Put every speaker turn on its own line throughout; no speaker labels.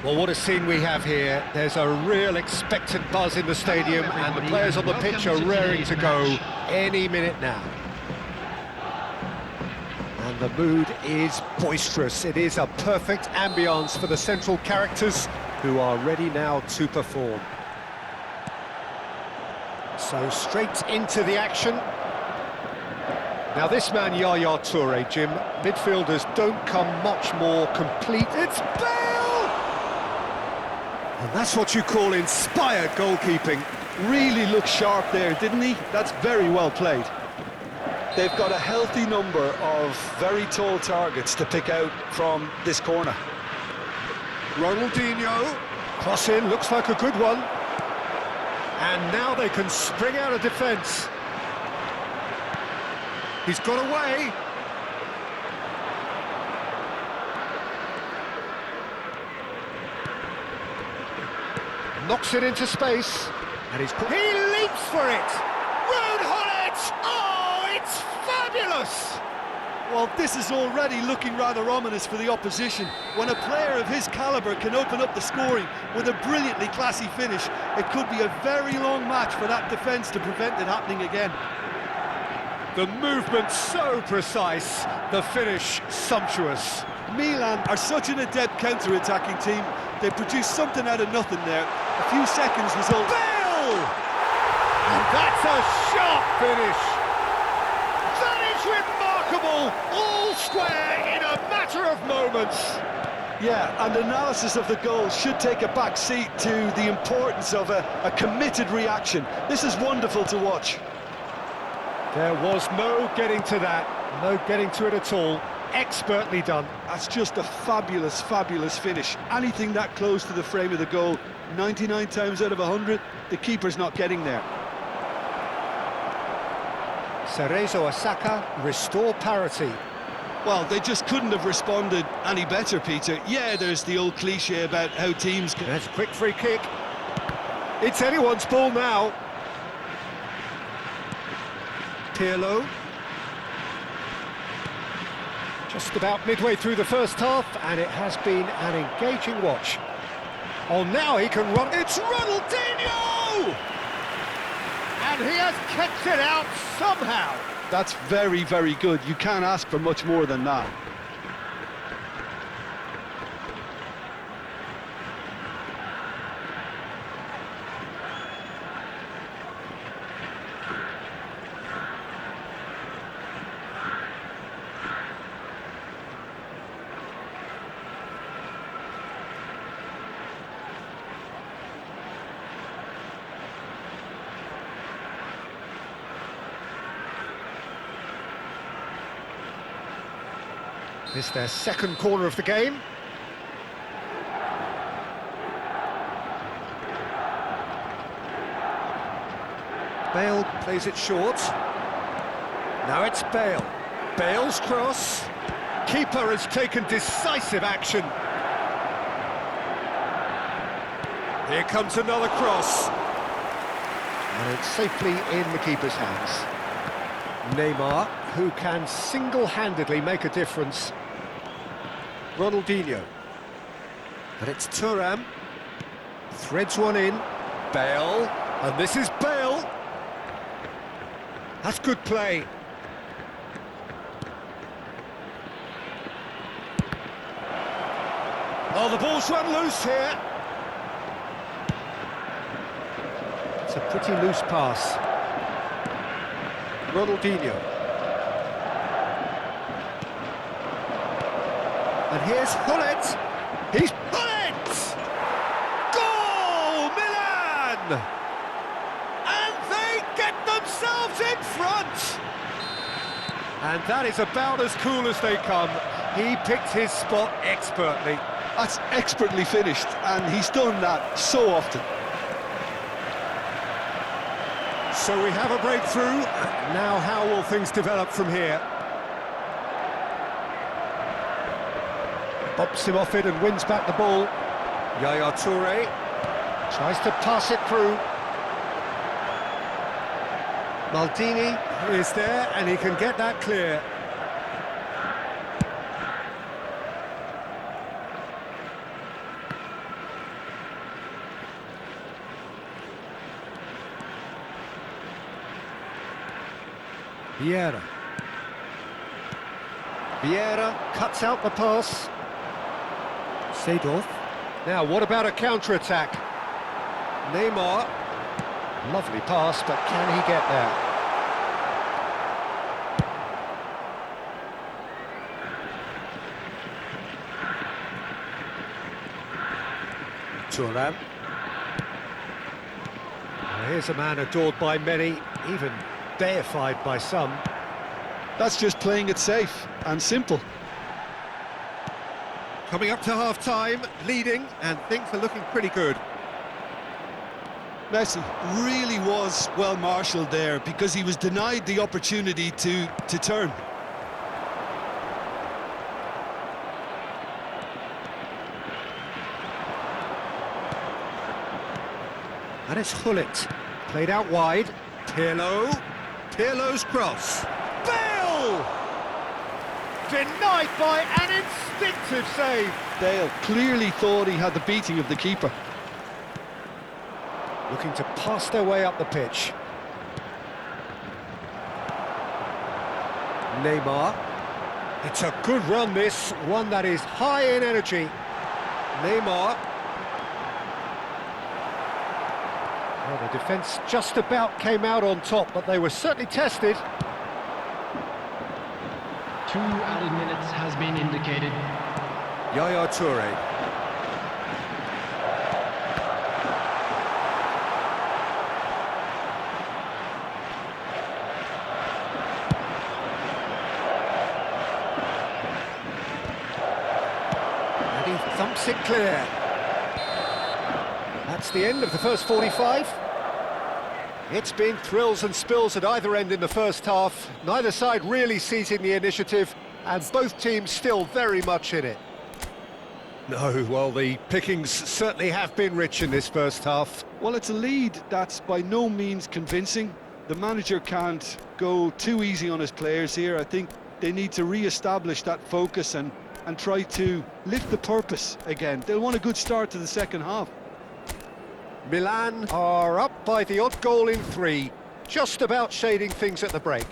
Well, what a scene we have here. There's a real expectant buzz in the stadium, and the players on the pitch are raring to go any minute now. And the mood is boisterous. It is a perfect ambience for the central characters who are ready now to perform. So straight into the action. Now this man, Yaya Toure, Jim, midfielders don't come much more complete. It's Bale! And that's what you call inspired goalkeeping.
Really looked sharp there, didn't he? That's very well played. They've got a healthy number of very tall targets to pick out from this corner.
Ronaldinho, cross in, looks like a good one. And now they can spring out of defence. He's got away. Knocks it into space. And he leaps for it. Ruud Gullit! Oh, it's fabulous!
Well, this is already looking rather ominous for the opposition. When a player of his calibre can open up the scoring with a brilliantly classy finish, it could be a very long match for that defence to prevent it happening again.
The movement so precise, the finish sumptuous.
Milan are such an adept counter-attacking team. They produce something out of nothing there. A few seconds result.
Bale! And that's a sharp finish. That is remarkable. All square in a matter of moments.
Yeah, and analysis of the goal should take a back seat to the importance of a committed reaction. This is wonderful to watch.
There was no getting to that, no getting to it at all. Expertly done.
That's just a fabulous, fabulous finish. Anything that close to the frame of the goal, 99 times out of 100, the keeper's not getting there.
Cerezo Osaka restore parity.
Well, they just couldn't have responded any better, Peter. Yeah, there's the old cliche about how teams can...
That's a quick free kick. It's anyone's ball now. Pirlo. Just about midway through the first half, and it has been an engaging watch. Oh, now he can run. It's Ronaldinho! And he has kept it out somehow.
That's very, very good. You can't ask for much more than that.
This is their second corner of the game. Bale plays it short. Now it's Bale. Bale's cross. Keeper has taken decisive action. Here comes another cross. And it's safely in the keeper's hands. Neymar, who can single-handedly make a difference. Ronaldinho. And it's Thuram. Threads one in. Bale. And this is Bale. That's good play. Oh, the ball's run loose here. It's a pretty loose pass. Ronaldinho. And here's Gullit. He's Gullit! Goal, Milan! And they get themselves in front! And that is about as cool as they come. He picked his spot expertly.
That's expertly finished, and he's done that so often.
So we have a breakthrough. Now how will things develop from here? Bops him off it and wins back the ball. Yaya Toure tries to pass it through. Maldini is there and he can get that clear. Vieira. Vieira cuts out the pass. Seedorf. Now, what about a counter-attack? Neymar. Lovely pass, but can he get there? Thuram. Here's a man adored by many, even deified by some.
That's just playing it safe and simple.
Coming up to half-time, leading, and things are looking pretty good.
Messi really was well marshalled there because he was denied the opportunity to turn.
And it's Gullit, played out wide. Pirlo, Pirlo's cross. Bale! Denied by an instinctive save.
Bale clearly thought he had the beating of the keeper.
Looking to pass their way up the pitch. Neymar. It's a good run, this, one that is high in energy. Neymar. Well, the defence just about came out on top, but they were certainly tested.
2 added minutes has been indicated.
Yaya Toure. And he thumps it clear. That's the end of the first 45. It's been thrills and spills at either end in the first half. Neither side really seizing the initiative, and both teams still very much in it. No, well, the pickings certainly have been rich in this first half.
Well, it's a lead that's by no means convincing. The manager can't go too easy on his players here. I think they need to re-establish that focus and try to lift the purpose again. They'll want a good start to the second half.
Milan are up by the odd goal in 3, just about shading things at the break.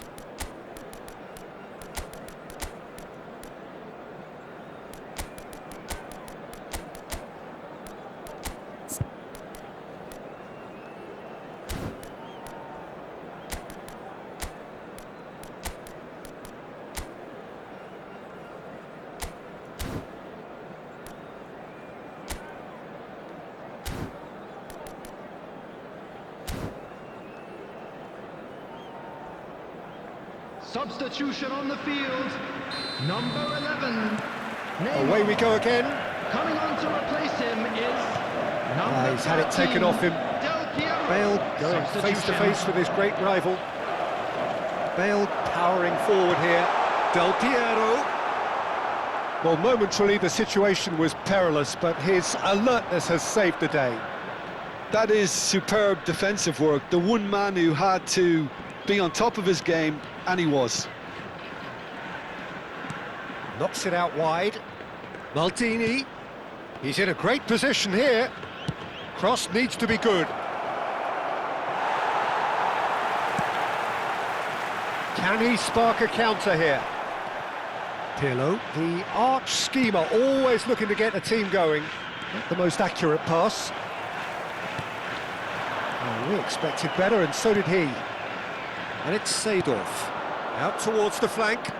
Substitution on the field. Number 11. Neymar.
Away we go again.
Coming on to replace him is number
He's had it
13,
taken off him.
Del Piero.
Bale going face to
Substitution.
face with his great rival. Bale powering forward here. Del Piero. Well, momentarily the situation was perilous, but his alertness has saved the day.
That is superb defensive work. The one man who had to be on top of his game, and he was.
Knocks it out wide. Maldini. He's in a great position here. Cross needs to be good. Can he spark a counter here? Pirlo, the arch schemer, always looking to get the team going. Not the most accurate pass. Oh, we expected better, and so did he. And it's Seedorf. Out towards the flank.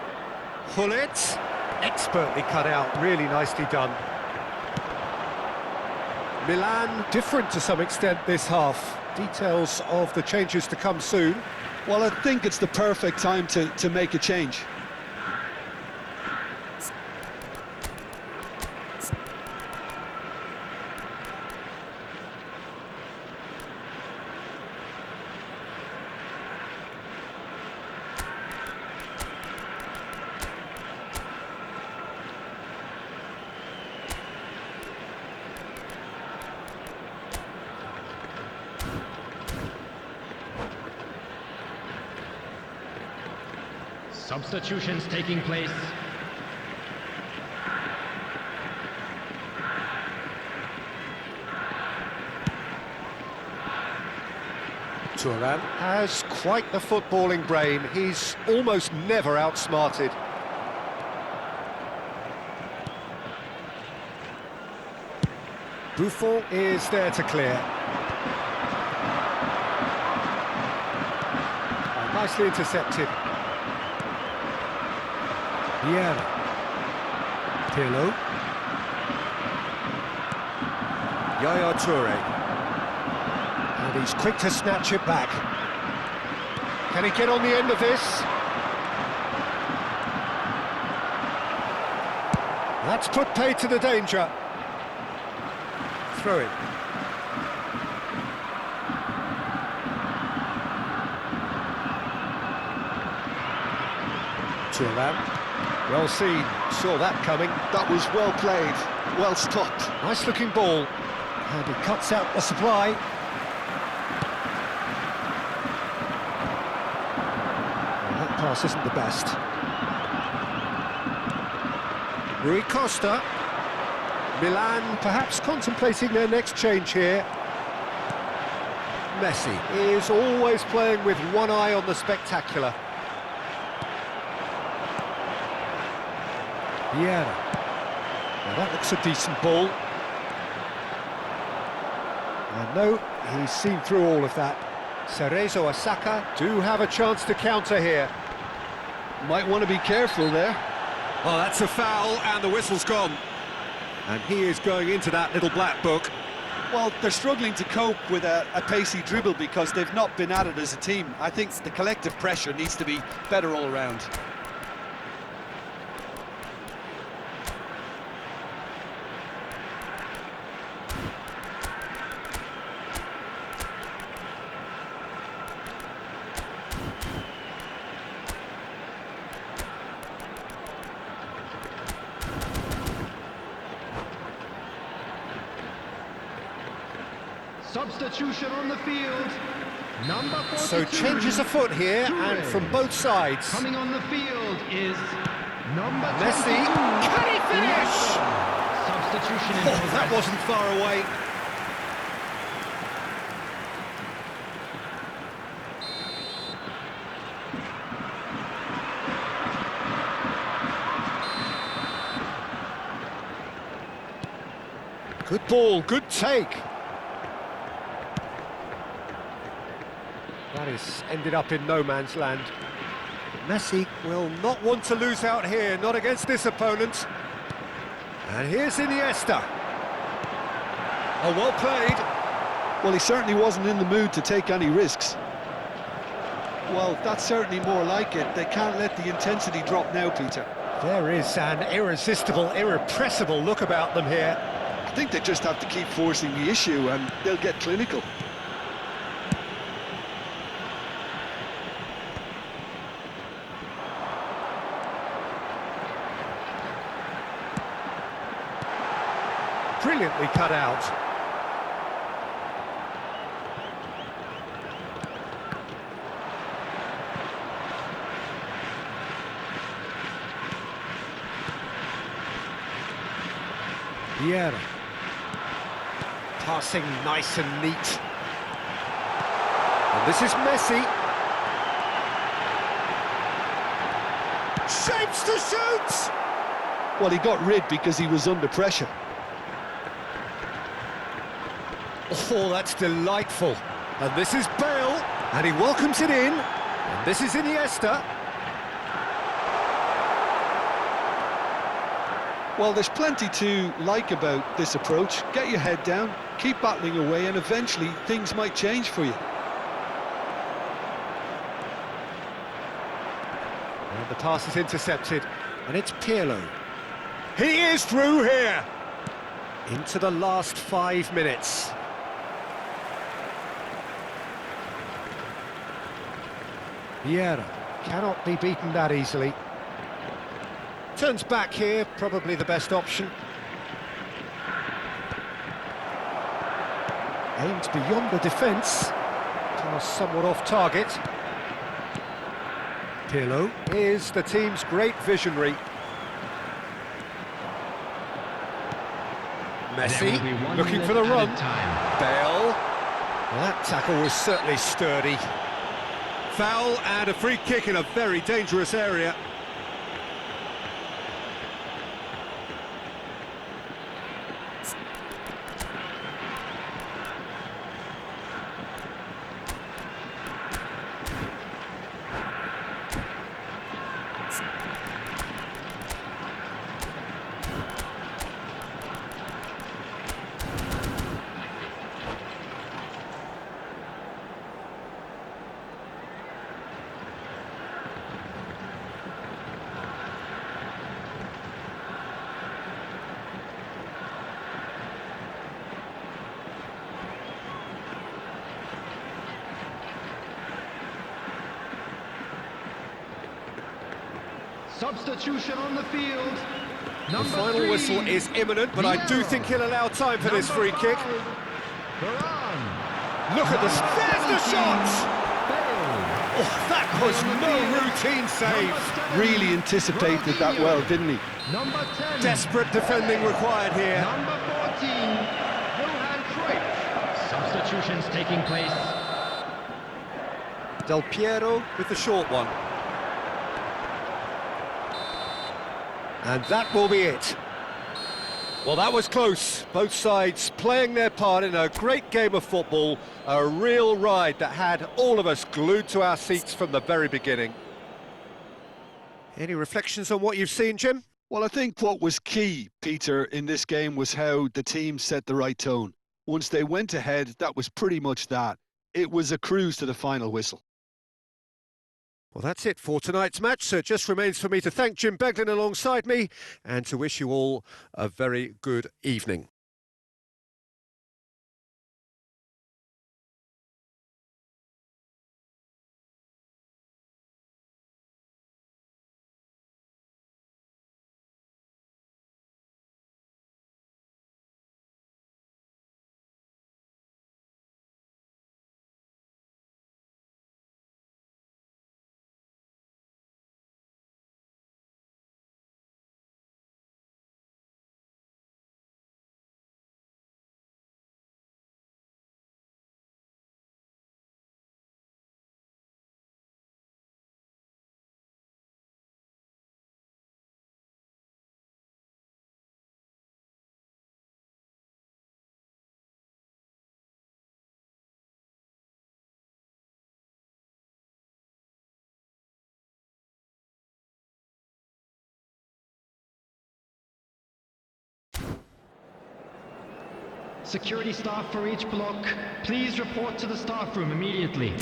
Gullit. Expertly cut out, really nicely done. Milan different to some extent this half. Details of the changes to come soon.
Well, I think it's the perfect time to make a change.
Substitutions taking place.
Thuram has quite the footballing brain. He's almost never outsmarted. Buffon is there to clear. Oh, nicely intercepted. Vieira. Pirlo. Yaya Toure. And he's quick to snatch it back. Can he get on the end of this? That's put paid to the danger. Throw it. Thuram. Well seen, saw that coming.
That was well played, well stopped.
Nice looking ball. And he cuts out the supply. Well, that pass isn't the best. Rui Costa. Milan perhaps contemplating their next change here. Messi is always playing with one eye on the spectacular. Vieira. Well, that looks a decent ball. And no, he's seen through all of that. Cerezo Osaka do have a chance to counter here.
Might want to be careful there.
Oh, that's a foul, and the whistle's gone. And he is going into that little black book.
Well, they're struggling to cope with a pacey dribble because they've not been at it as a team. I think the collective pressure needs to be better all around.
Substitution on the field. Number 42.
So changes afoot here, and from both sides.
Coming on the field is number
Messi.
22.
Can he finish?
Substitution in
Oh, that wasn't far away. Good ball, good take. That is ended up in no man's land. Messi will not want to lose out here, not against this opponent. And here's Iniesta. Oh, well played.
Well, he certainly wasn't in the mood to take any risks. Well, that's certainly more like it. They can't let the intensity drop now, Peter.
There is an irresistible, irrepressible look about them here.
I think they just have to keep forcing the issue and they'll get clinical.
Brilliantly cut out. Vieira. Passing nice and neat. And this is Messi. Shapes to shoot!
Well, he got rid because he was under pressure.
Oh, that's delightful. And this is Bale, and he welcomes it in. And this is Iniesta.
Well, there's plenty to like about this approach. Get your head down, keep battling away, and eventually things might change for you.
And the pass is intercepted, and it's Pirlo. He is through here! Into the last 5 minutes. Vieira cannot be beaten that easily. Turns back here, probably the best option. Aims beyond the defence. Pass somewhat off target. Pirlo is the team's great visionary. Messi looking for the run. Bale. Well, that tackle was certainly sturdy. Foul and a free kick in a very dangerous area.
Substitution on the field.
The
Number
final
3.
whistle is imminent, but I do think he'll allow time for this free kick.
Varane.
Look at this, there's the shot!
Bale.
Oh, that was no routine save.
Really anticipated that well, didn't he?
Number 10.
Desperate defending required here.
Number 14. Johan Cruyff. Substitutions taking place.
Del Piero with the short one. And that will be it. Well, that was close. Both sides playing their part in a great game of football. A real ride that had all of us glued to our seats from the very beginning. Any reflections on what you've seen, Jim?
Well, I think what was key, Peter, in this game was how the team set the right tone. Once they went ahead, that was pretty much that. It was a cruise to the final whistle.
Well, that's it for tonight's match, so it just remains for me to thank Jim Beglin alongside me and to wish you all a very good evening.
Security staff for each block, please report to the staff room immediately.